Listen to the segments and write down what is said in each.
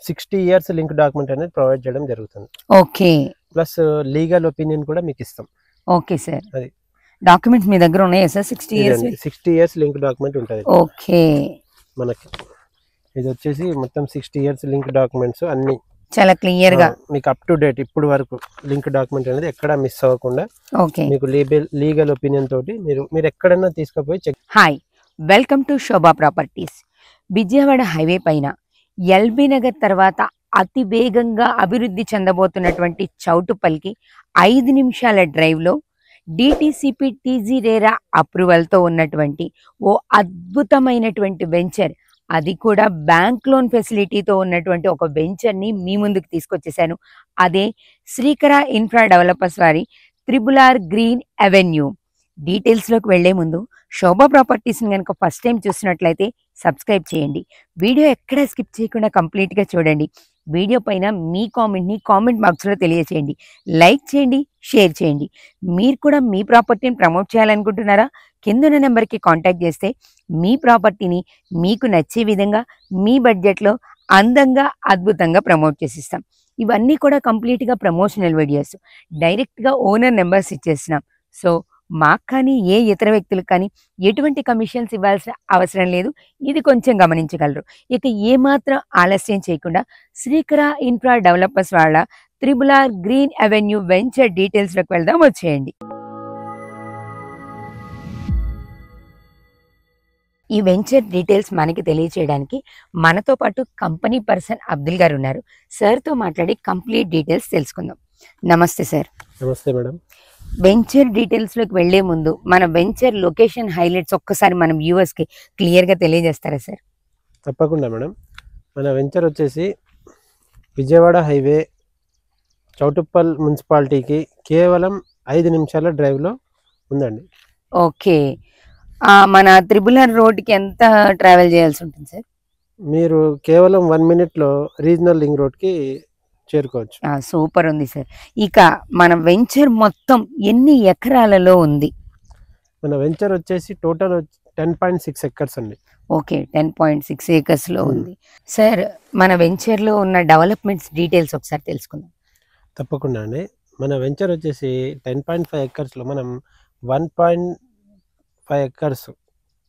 60 years link document అనేది provide చేయడం జరుగుతుంది. ఓకే. ప్లస్ లీగల్ ఒపీనియన్ కూడా మీకు ఇస్తాం. Okay sir. అది డాక్యుమెంట్స్ మీ దగ్గర ఉన్నాయా సార్? 60 years లింక్ డాక్యుమెంట్ ఉంటుంది. ఓకే. మనకి ఇది వచ్చేసి మొత్తం 60 years లింక్ డాక్యుమెంట్స్ అన్ని చాలా క్లియర్ గా మీకు అప్ టు డేట్ ఇప్పుడు వరకు లింక్ డాక్యుమెంట్ అనేది ఎక్కడా మిస్ అవ్వకుండా ఓకే మీకు లీగల్ ఒపీనియన్ తోటి మీరు ఎక్కడైనా తీసుకుపోయి check. Hi, welcome to Shobha properties. Vijayawada highway పైన ఎల్బీ నగర్ తర్వాత అతి వేగంగా అభివృద్ధి చెందబోతున్నటువంటి చౌటుప్పల్కి 5 నిమిషాల డ్రైవ్లో డిటిసిపి టీజీ రేరా అప్రూవల్తో ఉన్నటువంటి ఓ అద్భుతమైనటువంటి వెంచర్, అది కూడా బ్యాంక్ లోన్ ఫెసిలిటీతో ఉన్నటువంటి ఒక వెంచర్ని మీ ముందుకు తీసుకొచ్చేసాను. అదే శ్రీకర ఇన్ఫ్రా డెవలపర్స్ వారి త్రిబుల్ గ్రీన్ అవెన్యూ. డీటెయిల్స్లోకి వెళ్లే ముందు శోభా ప్రాపర్టీస్ని కనుక ఫస్ట్ టైం చూసినట్లయితే సబ్స్క్రైబ్ చేయండి. వీడియో ఎక్కడా స్కిప్ చేయకుండా కంప్లీట్గా చూడండి. వీడియో పైన మీ కామెంట్ని కామెంట్ బాక్స్లో తెలియచేయండి. లైక్ చేయండి, షేర్ చేయండి. మీరు కూడా మీ ప్రాపర్టీని ప్రమోట్ చేయాలనుకుంటున్నారా? కిందున్న నెంబర్కి కాంటాక్ట్ చేస్తే మీ ప్రాపర్టీని మీకు నచ్చే విధంగా మీ బడ్జెట్లో అందంగా అద్భుతంగా ప్రమోట్ చేసిస్తాం. ఇవన్నీ కూడా కంప్లీట్గా ప్రమోషనల్ వీడియోస్. డైరెక్ట్గా ఓనర్ నెంబర్స్ ఇచ్చేస్తున్నాం. సో మాకు కానీ ఏ ఇతర వ్యక్తులకు కానీ ఎటువంటి కమిషన్స్ ఇవ్వాల్సిన అవసరం లేదు. ఇది కొంచెం గమనించగలరు. ఇక ఏమాత్రం ఆలస్యం చేయకుండా శ్రీకర ఇన్ఫ్రా డెవలపర్స్ వాళ్ళ త్రిబుల్ గ్రీన్ అవెన్యూ వెంచర్ డీటెయిల్స్లోకి వెళ్దాం, వచ్చేయండి. ఈ వెంచర్ డీటెయిల్స్ మనకి తెలియచేయడానికి మనతో పాటు కంపెనీ పర్సన్ అబ్దుల్ గారు ఉన్నారు. సార్తో మాట్లాడి కంప్లీట్ డీటెయిల్స్ తెలుసుకుందాం. నమస్తే సార్. నమస్తే మేడం. వెంచర్ డీటెయిల్స్లోకి వెళ్లే ముందు మన వెంచర్ లొకేషన్ హైలైట్స్ ఒక్కసారి మన వ్యూవర్స్కి క్లియర్గా తెలియజేస్తారా సార్? తప్పకుండా మేడం. మన వెంచర్ వచ్చేసి విజయవాడ హైవే చౌటుప్పల్ మున్సిపాలిటీకి కేవలం 5 నిమిషాల డ్రైవ్లో ఉందండి. ఓకే. మన త్రిబుల్ రోడ్కి ఎంత ట్రావెల్ చేయాల్సి ఉంటుంది సార్? మీరు కేవలం 1 minute రీజనల్ లింక్ రోడ్కి చేరుకోవచ్చు. సూపర్ ఉంది సార్. ఇక మన వెంచర్ మొత్తం ఎన్ని ఎకరాలలో ఉంది? మన వెంచర్ వచ్చేసి టోటల్ 10.6 acres అండి. ఓకే, 10.6 acres లో ఉంది. సార్, మన వెంచర్లో ఉన్న డెవలప్మెంట్స్ డీటెయిల్స్ ఒకసారి తెలుసుకుందాం. తప్పకుండా అండి. మన వెంచర్ వచ్చేసి 10.5 acres మనం 1.5 acres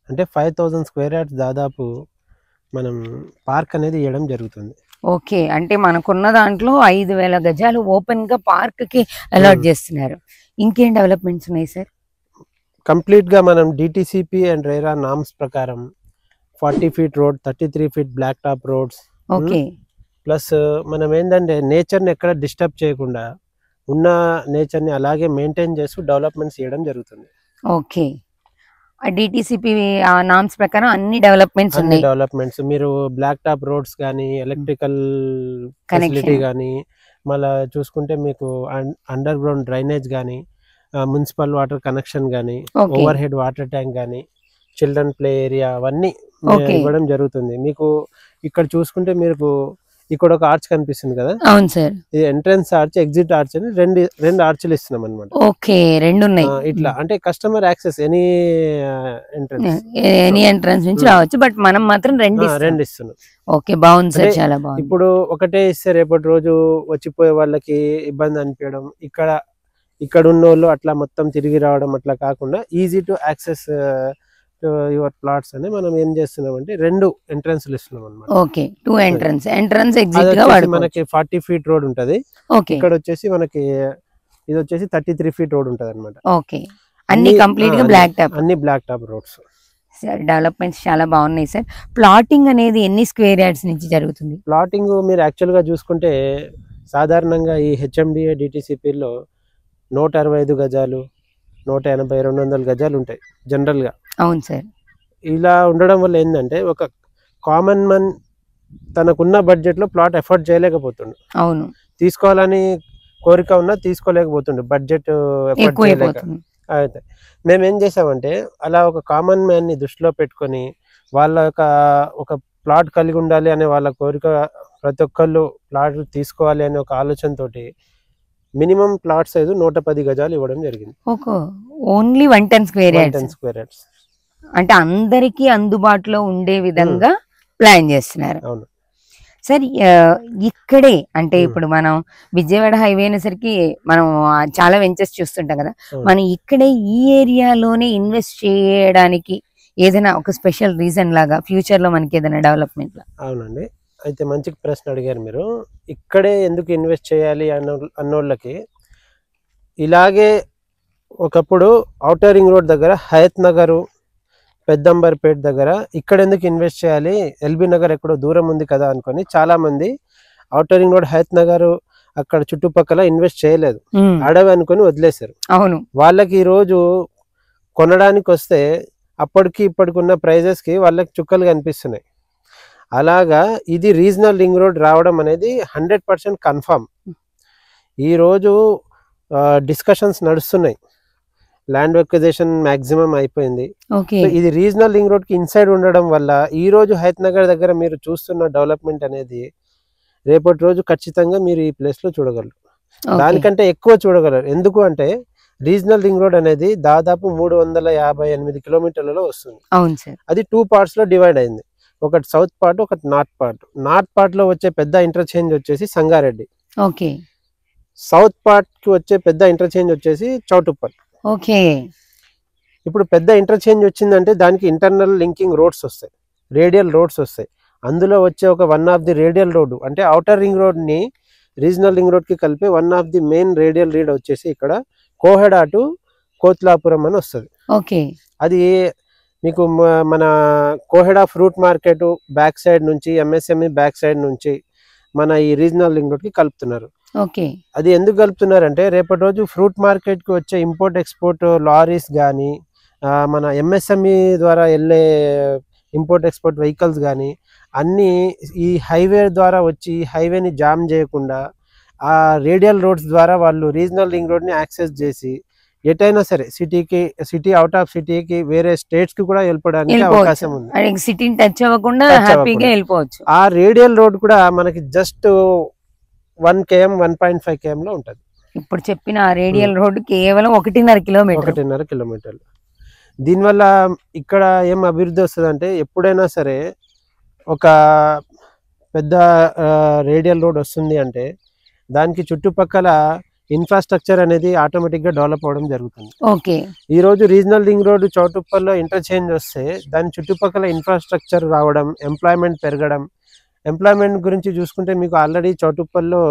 అంటే 5000 square yards దాదాపు మనం పార్క్ అనేది ఇవ్వడం జరుగుతుంది. ఓకే, అంటే మనకున్న దాంట్లో 5000 గజాలు ఓపెన్ గా పార్క్ కి అలాట్ చేస్తున్నారు. ఇంకేం డెవలప్మెంట్స్ ఉన్నాయి సార్? కంప్లీట్ గా మనం డిటిసిపి అండ్ రేరా నామ్స్ ప్రకారం 40 feet road, 33 feet black top roads. Okay. Plus మనం ఏంటంటే నేచర్ని ఎక్కడ డిస్టర్బ్ చేయకుండా ఉన్న నేచర్ని అలాగే మెయింటైన్ చేస్తూ డెవలప్మెంట్స్ చేయడం జరుగుతుంది. ఓకే. డిటిసిపి నామ్స్ ప్రకారం అన్ని డెవలప్మెంట్స్ ఉన్నాయి. డెవలప్మెంట్స్ మీరు బ్లాక్ టాప్ రోడ్స్ కానీ, ఎలక్ట్రికల్ ఫెసిలిటీ కానీ, మళ్ళీ చూసుకుంటే మీకు అండర్ గ్రౌండ్ డ్రైనేజ్ కానీ, మున్సిపల్ వాటర్ కనెక్షన్ కానీ, ఓవర్ హెడ్ వాటర్ ట్యాంక్ కానీ, చిల్డ్రన్ ప్లే ఏరియా అవన్నీ ఇవ్వడం జరుగుతుంది. మీకు ఇక్కడ చూసుకుంటే మీకు ఇక్కడ ఒక ఆర్చ్ కనిపిస్తుంది కదా. అవును సార్. ఇది ఎంట్రన్స్ ఆర్చ్, ఎగ్జిట్ ఆర్చ్ అని రెండు ఆర్చ్లు ఇస్తున్నాం అనమాట. ఓకే, రెండు ఉన్నాయి. ఇట్లా అంటే కస్టమర్ యాక్సెస్ ఎనీ ఎంట్రన్స్ నుంచి రావచ్చు, బట్ మనం మాత్రం రెండు ఇస్తున్నాం. ఓకే, బాగుంది సార్, చాలా బాగుంది. ఇప్పుడు ఒకటే ఇస్తే రేపటి రోజు వచ్చిపోయే వాళ్ళకి ఇబ్బంది అనిపించడం, ఇక్కడ ఉన్న వాళ్ళు అట్లా మొత్తం తిరిగి రావడం అట్లా కాకుండా easy to access your plots అని మనం ఏం చేస్తున్నాం అంటే 2 ఎంట్రన్స్లు ఇస్తున్నాం అన్నమాట. ఓకే, 2 ఎంట్రన్స్ ఎగ్జిట్ గా మనకి 40 feet రోడ్ ఉంటది. ఓకే. ఇక్కడ వచ్చేసి మనకి ఇది వచ్చేసి 33 feet రోడ్ ఉంటది అన్నమాట. ఓకే, అన్ని కంప్లీట్ గా బ్లాక్ టాప్, అన్ని black top roads. Sir, developments చాలా బాగున్నాయి సార్. ప్లాటింగ్ అనేది ఎన్ని స్క్వేర్ యార్డ్స్ నుంచి జరుగుతుంది? ప్లాటింగ్ మీరు యాక్చువల్ గా చూసుకుంటే సాధారణంగా ఈ హెచ్ఎండిఏ డిటిసిపిలో 165 గజాలు, 180, 200 గజాలు ఉంటాయి జనరల్ గా. అవును సార్. ఇలా ఉండడం వల్ల ఏంటంటే ఒక కామన్ మన్ తనకున్న బడ్జెట్ లో ప్లాట్ ఎఫర్ట్ చేయలేకపోతుండు. అవును, తీసుకోవాలని కోరిక ఉన్నా తీసుకోలేకపోతుండు, బడ్జెట్ ఎఫర్ట్ చేయలేక. అయితే మేము ఏం చేసామంటే అలా ఒక కామన్ మ్యాన్ ని దృష్టిలో పెట్టుకొని వాళ్ళ ఒక ప్లాట్ కలిగి ఉండాలి అనే వాళ్ళ కోరిక, ప్రతి ఒక్కళ్ళు ప్లాట్ తీసుకోవాలి అనే ఒక ఆలోచనతోటి మినిమం ప్లాట్ సైజు 110 గజాలు ఇవ్వడం జరిగింది. Only 110 square yards. అంటే అందరికీ అందుబాటులో ఉండే విధంగా ప్లాన్ చేస్తున్నారు. అవును సరే ఇక్కడే అంటే ఇప్పుడు మనం విజయవాడ హైవే అనేసరికి మనం చాలా వెంచర్స్ చూస్తుంటాం కదా, మనం ఇక్కడే ఈ ఏరియాలోనే ఇన్వెస్ట్ చేయడానికి ఏదైనా ఒక స్పెషల్ రీజన్ లాగా ఫ్యూచర్ లో మనకి ఏదైనా డెవలప్మెంట్? అవునండి, అయితే మంచి ప్రశ్న అడిగారు మీరు. ఇక్కడే ఎందుకు ఇన్వెస్ట్ చేయాలి అన్నోళ్ళకి, ఇలాగే ఒకప్పుడు ఔటర్ రింగ్ రోడ్ దగ్గర హయత్ నగరు, పెద్దంబర్పేట దగ్గర ఇక్కడ ఎందుకు ఇన్వెస్ట్ చేయాలి, ఎల్బీ నగర్ ఎక్కడో దూరం ఉంది కదా అనుకొని చాలా మంది outer ring road, Hayat Nagar అక్కడ చుట్టుపక్కల ఇన్వెస్ట్ చేయలేదు, అడవి అనుకొని వదిలేశారు. అవును, వాళ్ళకి ఈ రోజు కొనడానికి వస్తే అప్పటికి ఇప్పటికున్న ప్రైజెస్ కి వాళ్ళకి చుక్కలు కనిపిస్తున్నాయి. అలాగా ఇది రీజనల్ రింగ్ రోడ్ రావడం అనేది 100% కన్ఫర్మ్. ఈరోజు డిస్కషన్స్ నడుస్తున్నాయి, ల్యాండ్ ఎక్విజిషన్ మాక్సిమం అయిపోయింది. ఇది రీజనల్ రింగ్ రోడ్ కి ఇన్సైడ్ ఉండడం వల్ల ఈ రోజు హయత్ నగర్ దగ్గర మీరు చూస్తున్న డెవలప్మెంట్ అనేది రేపటి రోజు ఖచ్చితంగా మీరు ఈ ప్లేస్ లో చూడగలరు, దానికంటే ఎక్కువ చూడగలరు. ఎందుకు అంటే రీజనల్ రింగ్ రోడ్ అనేది దాదాపు 358 కిలోమీటర్లలో వస్తుంది. అది 2 పార్ట్స్ లో డివైడ్ అయింది, ఒకటి సౌత్ పార్ట్, ఒకటి నార్త్ పార్ట్. నార్త్ పార్ట్ లో వచ్చే పెద్ద ఇంటర్చేంజ్ వచ్చేసి సంగారెడ్డి, సౌత్ పార్ట్ కి వచ్చే పెద్ద ఇంటర్చేంజ్ వచ్చేసి చౌటుప్పల్. ఇప్పుడు పెద్ద ఇంటర్చేంజ్ వచ్చిందంటే దానికి ఇంటర్నల్ లింకింగ్ రోడ్స్ వస్తాయి, రేడియల్ రోడ్స్ వస్తాయి. అందులో వచ్చే ఒక one of the radial road అంటే ఔటర్ రింగ్ రోడ్ ని రీజనల్ రింగ్ రోడ్ కి కలిపి one of the main radial read వచ్చేసి ఇక్కడ కోహెడా టు కోత్లాపురం అని వస్తుంది. అది మీకు మన Koheda fruit market back side నుంచి, ఎంఎస్ఎంఈ బ్యాక్ సైడ్ నుంచి మన ఈ రీజనల్ రింగ్ రోడ్ కి కలుపుతున్నారు. అది ఎందుకు కలుపుతున్నారంటే రేపటి రోజు ఫ్రూట్ మార్కెట్ కి వచ్చే ఇంపోర్ట్ ఎక్స్పోర్ట్ లారీస్ కానీ, మన ఎంఎస్ఎంఈ ద్వారా వెళ్ళే ఇంపోర్ట్ ఎక్స్పోర్ట్ వెహికల్స్ కానీ అన్నీ ఈ హైవే ద్వారా వచ్చి హైవేని జామ్ చేయకుండా ఆ రేడియల్ రోడ్స్ ద్వారా వాళ్ళు రీజనల్ రింగ్ రోడ్ని యాక్సెస్ చేసి ఎటైనా సరే సిటీ అవుట్ ఆఫ్ సిటీకి వేరే స్టేట్స్ కి కూడా వెళ్ళిపోవడానికి అవకాశం ఉంది. సిటీని టచ్ అవ్వకుండా హ్యాపీగా వెళ్ళిపోవచ్చు. ఆ రేడియల్ రోడ్ కూడా మనకి జస్ట్ 1 km 1.5 km లో ఉంటది. ఇప్పుడు చెప్పిన రేడియల్ రోడ్ కేవలం 1.5 కిలోమీటర్లు. దీనివల్ల ఇక్కడ ఏం అభివృద్ధి వస్తుంది అంటే ఎప్పుడైనా సరే ఒక పెద్ద రేడియల్ రోడ్ వస్తుంది అంటే దానికి చుట్టుపక్కల ఇన్ఫ్రాస్ట్రక్చర్ అనేది ఆటోమేటిక్ గా డెవలప్ అవడం జరుగుతుంది. ఈ రోజు రీజనల్ రింగ్ రోడ్ చౌటుప్పల్లో ఇంటర్చేంజ్ వస్తే దాని చుట్టుపక్కల ఇన్ఫ్రాస్ట్రక్చర్ రావడం, ఎంప్లాయ్మెంట్ పెరగడం. ఎంప్లాయ్మెంట్ గురించి చూసుకుంటే మీకు ఆల్రెడీ చౌటుప్పల్లో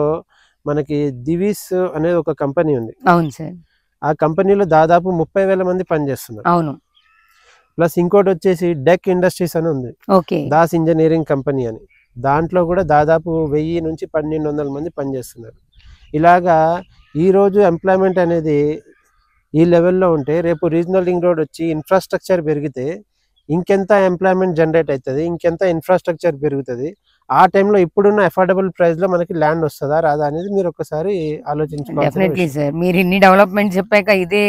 మనకి దివీస్ అనేది ఒక కంపెనీ ఉంది. అవును సార్. ఆ కంపెనీలో దాదాపు 30,000 మంది పనిచేస్తున్నారు. అవును. ప్లస్ ఇంకోటి వచ్చేసి డెక్ ఇండస్ట్రీస్ అని ఉంది, దాస్ ఇంజనీరింగ్ కంపెనీ అని. దాంట్లో కూడా దాదాపు 1000 నుంచి 1200 మంది పనిచేస్తున్నారు. ఇలాగా ఈరోజు ఎంప్లాయ్మెంట్ అనేది ఈ లెవెల్లో ఉంటే రేపు రీజనల్ రింగ్ రోడ్ వచ్చి ఇన్ఫ్రాస్ట్రక్చర్ పెరిగితే ఇంకెంత ఎంప్లాయ్మెంట్ జనరేట్ అవుతుంది, ఇంకెంత ఇన్ఫ్రాస్ట్రక్చర్ పెరుగుతుంది. ఆ టైంలో ఇప్పుడున్న అఫోర్డబుల్ ప్రైస్ లో మనకి ల్యాండ్ వస్తుందా రాదా అనేది మీరు ఒకసారి ఆలోచించుకోవాలి. డెఫినెట్లీ సార్, మీరు ఇన్ని డెవలప్మెంట్ చెప్పాక ఇదే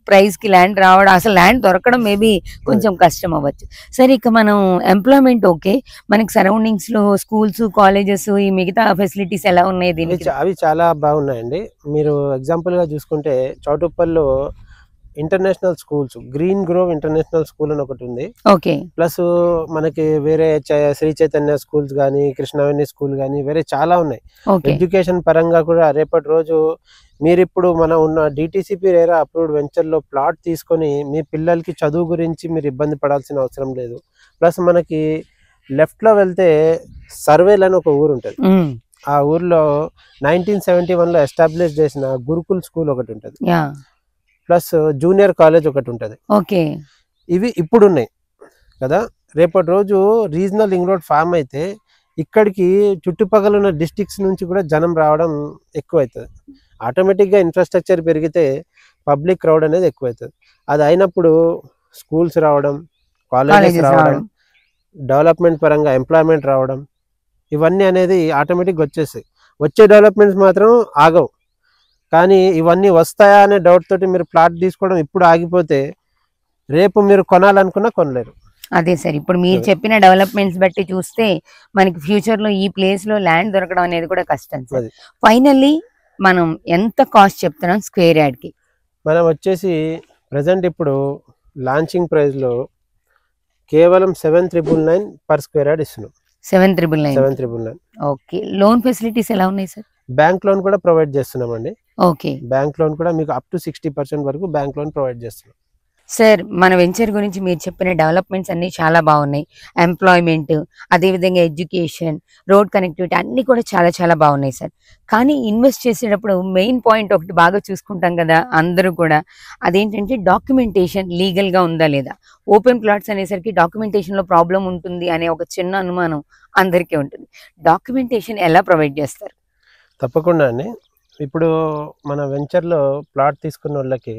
ప్రైస్ కి ల్యాండ్ రావడం, అసలు ల్యాండ్ దొరకడం మేబీ కొంచెం కష్టం అవ్వచ్చు. సరే, ఇక మనం ఎంప్లాయ్మెంట్ ఓకే, మనకి సరౌండింగ్స్ లో స్కూల్స్, కాలేజెస్, ఈ మిగతా ఫెసిలిటీస్ ఎలా ఉన్నాయి దీనికి? అవి చాలా బాగున్నాయండి. మీరు ఎగ్జాంపుల్ గా చూసుకుంటే చౌటుప్పల్లో international schools, green grove international school అని ఒకటి ఉంది. ప్లస్ మనకి వేరే శ్రీ చైతన్య స్కూల్స్ కానీ, కృష్ణవేణి స్కూల్ కానీ, వేరే చాలా ఉన్నాయి. ఎడ్యుకేషన్ పరంగా కూడా రేపటి రోజు మీరు ఇప్పుడు మన ఉన్న డిటిసిపి రేరా అప్రూవ్డ్ వెంచర్ లో ప్లాట్ తీసుకొని మీ పిల్లలకి చదువు గురించి మీరు ఇబ్బంది పడాల్సిన అవసరం లేదు. ప్లస్ మనకి లెఫ్ట్ లో వెళ్తే సర్వేల్ అని ఒక ఊరు ఉంటుంది. ఆ ఊర్లో 1971 లో ఎస్టాబ్లిష్ చేసిన గురుకుల్ స్కూల్ ఒకటి ఉంటుంది, ప్లస్ జూనియర్ కాలేజ్ ఒకటి ఉంటుంది. ఇవి ఇప్పుడు ఉన్నాయి కదా. రేపటి రోజు రీజనల్ రింగ్ రోడ్ ఫామ్ అయితే ఇక్కడికి చుట్టుపక్కల ఉన్న డిస్ట్రిక్ట్స్ నుంచి కూడా జనం రావడం ఎక్కువ అవుతుంది. ఆటోమేటిక్గా ఇన్ఫ్రాస్ట్రక్చర్ పెరిగితే పబ్లిక్ క్రౌడ్ అనేది ఎక్కువ అవుతుంది. అది అయినప్పుడు స్కూల్స్ రావడం, కాలేజెస్ రావడం, డెవలప్మెంట్ పరంగా ఎంప్లాయ్మెంట్ రావడం, ఇవన్నీ అనేది ఆటోమేటిక్గా వచ్చేస్తాయి. వచ్చే డెవలప్మెంట్స్ మాత్రం ఆగవు. కానీ ఇవన్నీ వస్తాయా అనే డౌట్ తోటి మీరు ప్లాట్ తీసుకోవడం ఇప్పుడు ఆగిపోతే రేపు మీరు కొనాలనుకున్నా కొనలేరు. అదే సార్, ఇప్పుడు మీరు చెప్పిన డెవలప్మెంట్స్ బట్టి చూస్తే మనకి ఫ్యూచర్ లో ఈ ప్లేస్ లో ల్యాండ్ దొరకడం అనేది కూడా కష్టం సార్. ఫైనల్లీ మనం ఎంత కాస్ట్ చెప్తున్నాం స్క్వేర్ యార్డ్ కి? మనం వచ్చేసి ప్రెసెంట్ ఇప్పుడు లాంచింగ్ ప్రైస్ లో కేవలం 7,999 పర్ స్క్వేర్ యార్డ్ ఇస్తున్నాం. 7,999. 7,999. ఓకే. లోన్ ఫెసిలిటీస్ ఎలా ఉన్నాయి సార్? బ్యాంక్ లోన్ కూడా ప్రొవైడ్ చేస్తున్నామండి. ఓకే. బ్యాంక్ లోన్ కూడా మీకు అప్ టు 60% వరకు బ్యాంక్ లోన్ ప్రొవైడ్ చేస్తున్నాం. సార్, మన వెంచర్ గురించి మీరు చెప్పిన డెవలప్మెంట్స్ అన్ని చాలా బాగున్నాయి. ఎంప్లాయ్మెంట్, అదేవిధంగా ఎడ్యుకేషన్, రోడ్ కనెక్టివిటీ అన్ని కూడా చాలా చాలా బాగున్నాయి సార్. కానీ ఇన్వెస్ట్ చేసేటప్పుడు మెయిన్ పాయింట్ ఒకటి బాగా చూసుకుంటాం కదా అందరూ కూడా, అదేంటంటే డాక్యుమెంటేషన్ లీగల్గా ఉందా లేదా. ఓపెన్ ప్లాట్స్ అనేసరికి డాక్యుమెంటేషన్లో ప్రాబ్లం ఉంటుంది అనే ఒక చిన్న అనుమానం అందరికీ ఉంటుంది. డాక్యుమెంటేషన్ ఎలా ప్రొవైడ్ చేస్తారు? తప్పకుండా అండి. ఇప్పుడు మన వెంచర్లో ప్లాట్ తీసుకున్న వాళ్ళకి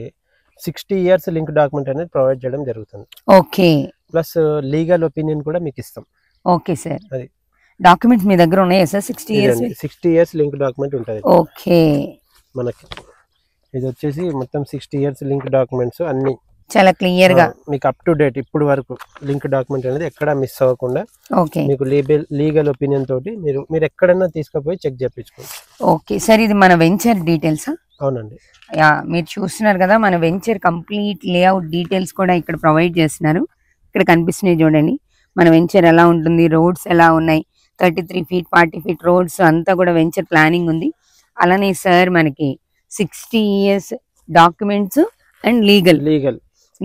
60 years లింక్ డాక్యుమెంట్ అనేది ప్రొవైడ్ చేయడం జరుగుతుంది. ఓకే. ప్లస్ లీగల్ ఒపీనియన్ కూడా మీకు ఇస్తాం. Okay sir. అది డాక్యుమెంట్స్ మీ దగ్గర ఉన్నాయా sir? 60 years 60 years link document ఉంటుంది ఓకే. మనకి. ఇది వచ్చేసి మొత్తం 60 years లింక్ డాక్యుమెంట్స్ అన్ని చాలా క్లియర్ గా మీకు అప్ టు డేట్ ఇప్పుడు వరకు లింక్ డాక్యుమెంట్ అనేది ఎక్కడ మిస్ అవ్వకుండా ఓకే మీకు లీగల్ ఒపీనియన్ తోటి మీరు ఎక్కడైనా తీసుకుపోయి చెక్ చేయించుకోండి. ఓకే సార్, ఇది మన వెంచర్ డీటెయిల్స్. అవునండి. యా, మీరు చూస్తున్నారు కదా మన వెంచర్ కంప్లీట్ లేఅవుట్ డీటెయిల్స్ కూడా ఇక్కడ ప్రొవైడ్ చేస్తున్నారు. ఇక్కడ కనిపిస్తున్నాయి చూడండి మన వెంచర్ ఎలా ఉంటుంది, రోడ్స్ ఎలా ఉన్నాయి, 33 feet 40 feet రోడ్స్ అంతా కూడా వెంచర్ ప్లానింగ్ ఉంది. అలానే సార్ మనకి 60 years డాక్యుమెంట్స్ అండ్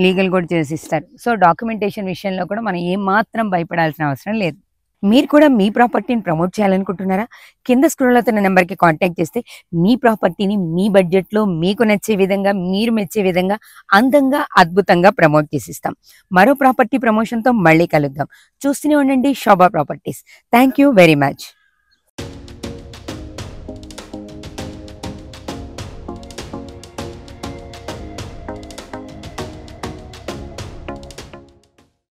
లీగల్ కూడా చేసిస్తారు. సో డాక్యుమెంటేషన్ విషయంలో కూడా మనం ఏం మాత్రం భయపడాల్సిన అవసరం లేదు. మీరు కూడా మీ ప్రాపర్టీని ప్రమోట్ చేయాలనుకుంటున్నారా? కింద స్క్రోల్ అవుతున్న నెంబర్కి కాంటాక్ట్ చేస్తే మీ ప్రాపర్టీని మీ బడ్జెట్లో మీకు నచ్చే విధంగా, మీరు మెచ్చే విధంగా అందంగా అద్భుతంగా ప్రమోట్ చేసిస్తాం. మరో ప్రాపర్టీ ప్రమోషన్తో మళ్ళీ కలుద్దాం. చూస్తూనే ఉండండి Shobha properties. Thank you very much.